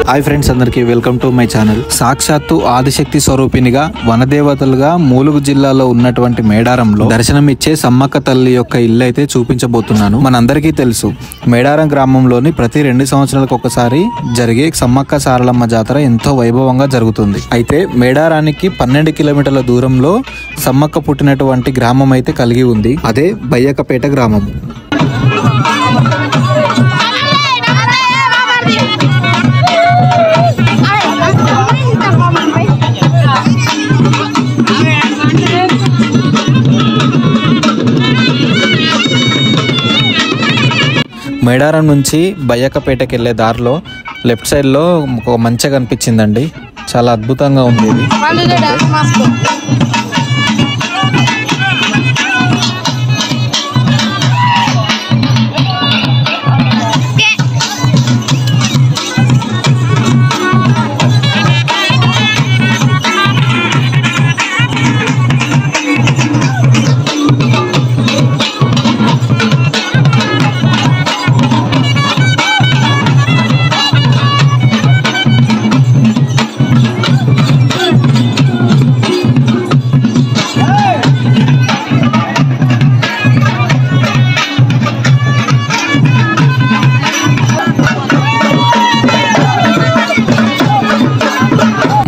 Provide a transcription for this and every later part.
Hi friends, అందరికీ welcome to my channel. సాక్షాత్తు ఆదిశక్తి స్వరూపినిగా వనదేవతలుగా ములుగు జిల్లాలో ఉన్నటువంటి మేడారంలో దర్శనమిచ్చే సమ్మక్క తల్లి యొక్క ఇల్లు అయితే చూపించబోతున్నాను. మనందరికీ తెలుసు, మేడారం గ్రామంలోని ప్రతి 2 సంవత్సరాలకు ఒకసారి జరిగే సమ్మక్క సారలమ్మ జాతర ఎంతో వైభవంగా జరుగుతుంది. అయితే మేడారానికి 12 కిలోమీటర్ల దూరంలో సమ్మక్క పుట్టినటువంటి గ్రామం అయితే కలిగి ఉంది. అదే బయ్యకపేట గ్రామం. మేడారం నుంచి బయ్యకపేటకి వెళ్ళే దారిలో లెఫ్ట్ సైడ్ లో ఒక మంచిగా కనిపించిందండి. చాలా అద్భుతంగా ఉంది ఇది.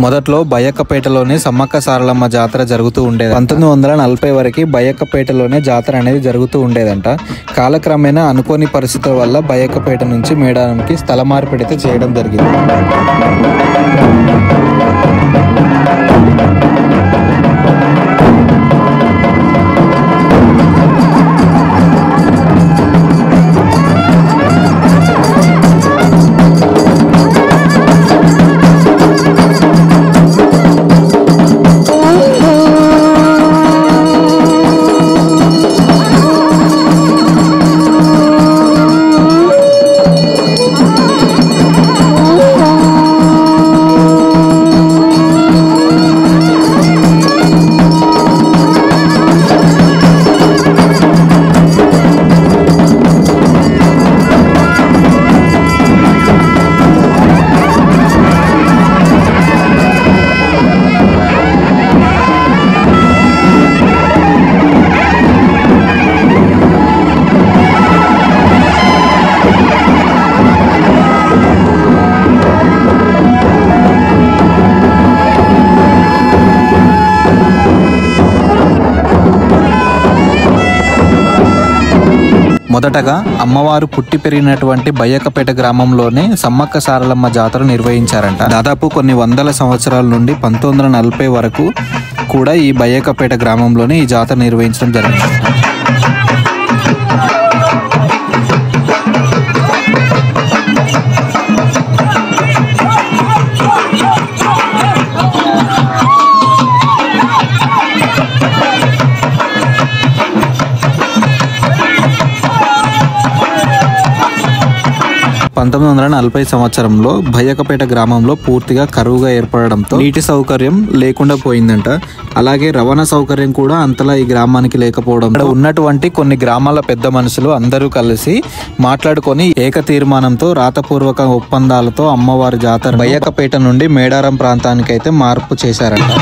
మొదట్లో బయ్యకపేటలోనే సమ్మక్క సారలమ్మ జాతర జరుగుతూ ఉండేది. 1940 వరకు బయ్యకపేటలోనే జాతర అనేది జరుగుతూ ఉండేదంట. కాలక్రమేణా అనుకోని పరిస్థితుల వల్ల బయ్యకపేట నుంచి మేడారంకి స్థల మార్పిడి అయితే చేయడం జరిగింది. మొదటగా అమ్మవారు పుట్టి పెరిగినటువంటి బయ్యకపేట గ్రామంలోనే సమ్మక్క సారలమ్మ జాతర నిర్వహించారంట. దాదాపు కొన్ని వందల సంవత్సరాల నుండి 1940 వరకు కూడా ఈ బయ్యకపేట గ్రామంలోనే ఈ జాతర నిర్వహించడం జరిగింది. సంవత్సరంలో బయ్యకపేట గ్రామంలో పూర్తిగా కరువుగా ఏర్పడడంతో నీటి సౌకర్యం లేకుండా పోయిందంట. అలాగే రవాణా సౌకర్యం కూడా అంతలా ఈ గ్రామానికి లేకపోవడం, ఉన్నటువంటి కొన్ని గ్రామాల పెద్ద మనుషులు అందరూ కలిసి మాట్లాడుకొని ఏక తీర్మానంతో రాతపూర్వక ఒప్పందాలతో అమ్మవారి జాతర బయ్యకపేట నుండి మేడారం ప్రాంతానికి అయితే మార్పు చేశారంట.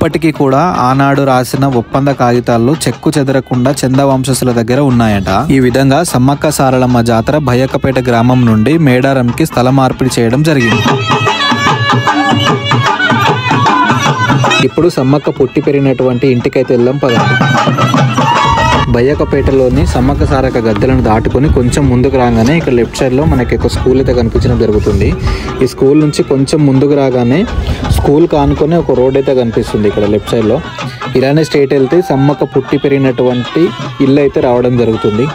ఇప్పటికీ కూడా ఆనాడు రాసిన ఒప్పంద కాగితాల్లో చెక్కు చెదరకుండా చంద వంశస్థుల దగ్గర ఉన్నాయట. ఈ విధంగా సమ్మక్క సారలమ్మ జాతర బయ్యకపేట గ్రామం నుండి మేడారంకి స్థల మార్పిడి చేయడం జరిగింది. ఇప్పుడు సమ్మక్క పుట్టి పెరిగినటువంటి ఇంటికైతే వెళ్దాం పదండి. బయ్యకపేటలోని సమ్మక్క సారక్క గద్దెలను దాటుకొని కొంచెం ముందుకు రాగానే ఇక్కడ లెఫ్ట్ సైడ్ లో మనకి ఒక స్కూల్ అయితే కనిపించడం జరుగుతుంది. ఈ స్కూల్ నుంచి కొంచెం ముందుకు రాగానే స్కూల్ కానుకొని ఒక రోడ్ అయితే కనిపిస్తుంది ఇక్కడ లెఫ్ట్ సైడ్ లో. ఇలానే స్ట్రైట్ వెళ్తే సమ్మక్క పుట్టి పెరిగినటువంటి ఇల్లు అయితే రావడం జరుగుతుంది.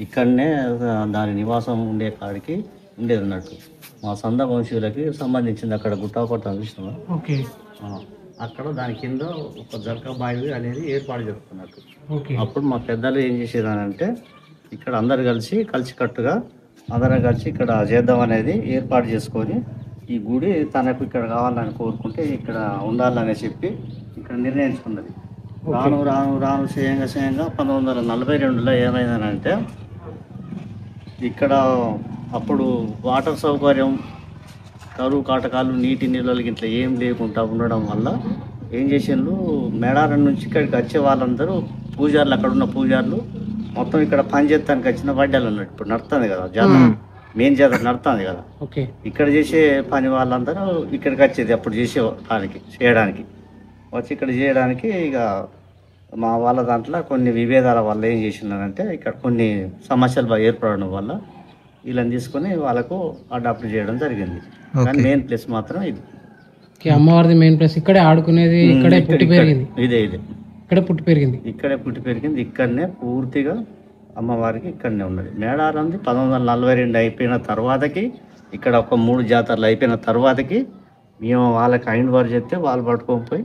ఇక్కడనే దాని నివాసం ఉండే కాడికి ఉండేది అన్నట్టు. మా సంద వంశీయులకి సంబంధించింది అక్కడ గుట్టాకోట చూసినా అక్కడ దాని కింద ఒక జర్కా బావి అనేది ఏర్పాటు జరుగుతున్నట్టు. అప్పుడు మా పెద్దలు ఏం చేసేదానంటే ఇక్కడ అందరు కలిసికట్టుగా అందరం కలిసి ఇక్కడ చేద్దాం అనేది ఏర్పాటు చేసుకొని ఈ గుడి తనకు ఇక్కడ కావాలని కోరుకుంటే ఇక్కడ ఉండాలని చెప్పి ఇక్కడ నిర్ణయించుకున్నది. రాను చేయంగా 1942లో ఏమైందనంటే ఇక్కడ అప్పుడు వాటర్ సౌకర్యం కరువు కాటకాలు నీటి నిల్వలు ఇట్లా ఏం లేకుండా ఉండడం వల్ల ఏం చేసిండ్రు మేడారం నుంచి ఇక్కడికి వచ్చే వాళ్ళందరూ పూజారులు అక్కడ ఉన్న పూజారులు మొత్తం ఇక్కడ పనిచేస్తానికి వచ్చిన వడ్డాలు అన్నట్టు. ఇప్పుడు నడుతుంది కదా జాతర, మెయిన్ జాతర నడుతుంది కదా, ఇక్కడ చేసే పని వాళ్ళందరూ ఇక్కడికి వచ్చేది అప్పుడు చేయడానికి వచ్చి ఇక్కడ చేయడానికి. ఇక మా వాళ్ళ దాంట్లో కొన్ని విభేదాల వల్ల ఏం చేసిందంటే ఇక్కడ కొన్ని సమస్యలు ఏర్పడడం వల్ల వీళ్ళని తీసుకొని వాళ్ళకు అడాప్ట్ చేయడం జరిగింది. కానీ మెయిన్ ప్లేస్ మాత్రం ఇది. అమ్మవారిది మెయిన్ ప్లేస్ ఇక్కడే ఆడుకునేది, ఇక్కడే పుట్టి పెరిగింది. ఇక్కడే పుట్టి పెరిగింది. ఇక్కడనే పూర్తిగా అమ్మవారికి ఇక్కడనే ఉన్నది. మేడారంది 1942 అయిపోయిన తర్వాతకి ఇక్కడ ఒక 3 జాతరలు అయిపోయిన తర్వాతకి మేము వాళ్ళకి అయిన వారు చెప్తే వాళ్ళు పట్టుకొని పోయి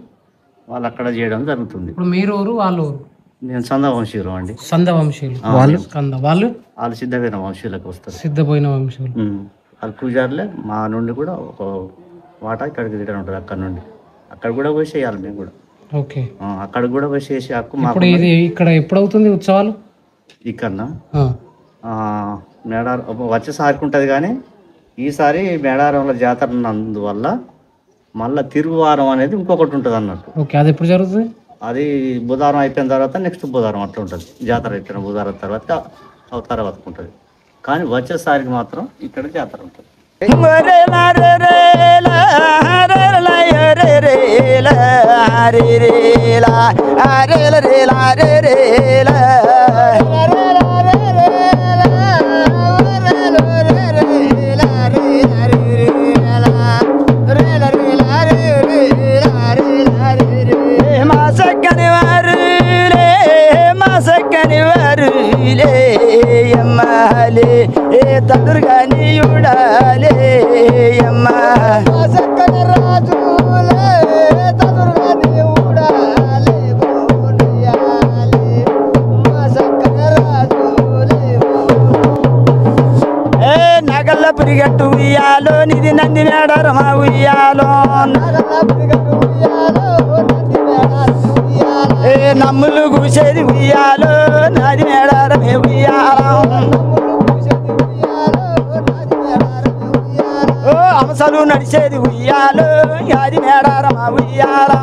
వాళ్ళు అక్కడ చేయడం జరుగుతుంది. ఇప్పుడు మీరు వాళ్ళు నేను సంద వంశీయులు అండి. వాళ్ళు సిద్ధపోయిన వంశీయులకు వస్తారు. సిద్ధపోయిన వంశీయులు వాళ్ళు పూజారులే. మా నుండి కూడా ఒక వాటా ఇక్కడికి రిటర్న్ ఉంటుంది. అక్కడ నుండి అక్కడ కూడా పోయి చేయాలి మేము కూడా. అక్కడ కూడా పోయి చేసే హక్కు మాకు. ఇక్కడ ఎప్పుడవుతుంది ఉత్సవాలు? ఇక్కడ మేడారం వచ్చేసారికి ఉంటుంది కానీ ఈసారి మేడారంలో జాతర ఉన్నందువల్ల మళ్ళీ తిరుగువారం అనేది ఇంకొకటి ఉంటుంది అన్నట్టు. అది ఎప్పుడు జరుగుతుంది? అది బుధవారం అయిపోయిన తర్వాత నెక్స్ట్ బుధవారం అట్లా ఉంటుంది. జాతర అయిపోయిన బుధవారం తర్వాత అవతారం ఉంటుంది. కానీ వచ్చేసరికి మాత్రం ఇక్కడ జాతర ఉంటుంది. నగల్ల పురిగట్టు ఉయ్యాలో నిధి నంది మేడారమా ఉయ్యాలో నమ్ములు కూసేది ఉయ్యాలో నాది మేడారమే ఉయ్యాలో అంశాలు నడిచేది ఉయ్యాలో అది మేడారమా ఉయ్యాలో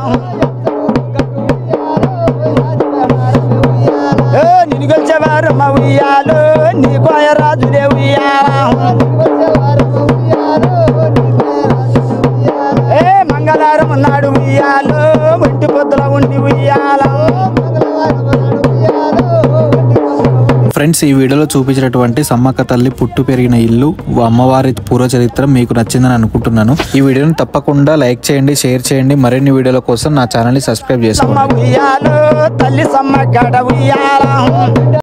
నిన్ను గెలిచేవారమ్మా ఉయ్యాలో నీ కోయ రాజులే ఉయ్యాలో మంగళవారం నాడు ఉయ్యాలో ఒంటి పొద్దుల ఉండి ఉయ్యాలో. ఫ్రెండ్స్, ఈ వీడియోలో చూపించినటువంటి సమ్మక్క తల్లి పుట్టు పెరిగిన ఇల్లు, అమ్మవారి పూర్వ చరిత్ర మీకు నచ్చిందని అనుకుంటున్నాను. ఈ వీడియోని తప్పకుండా లైక్ చేయండి, షేర్ చేయండి. మరిన్ని వీడియోల కోసం నా ఛానల్ ని సబ్స్క్రైబ్ చేసుకోండి.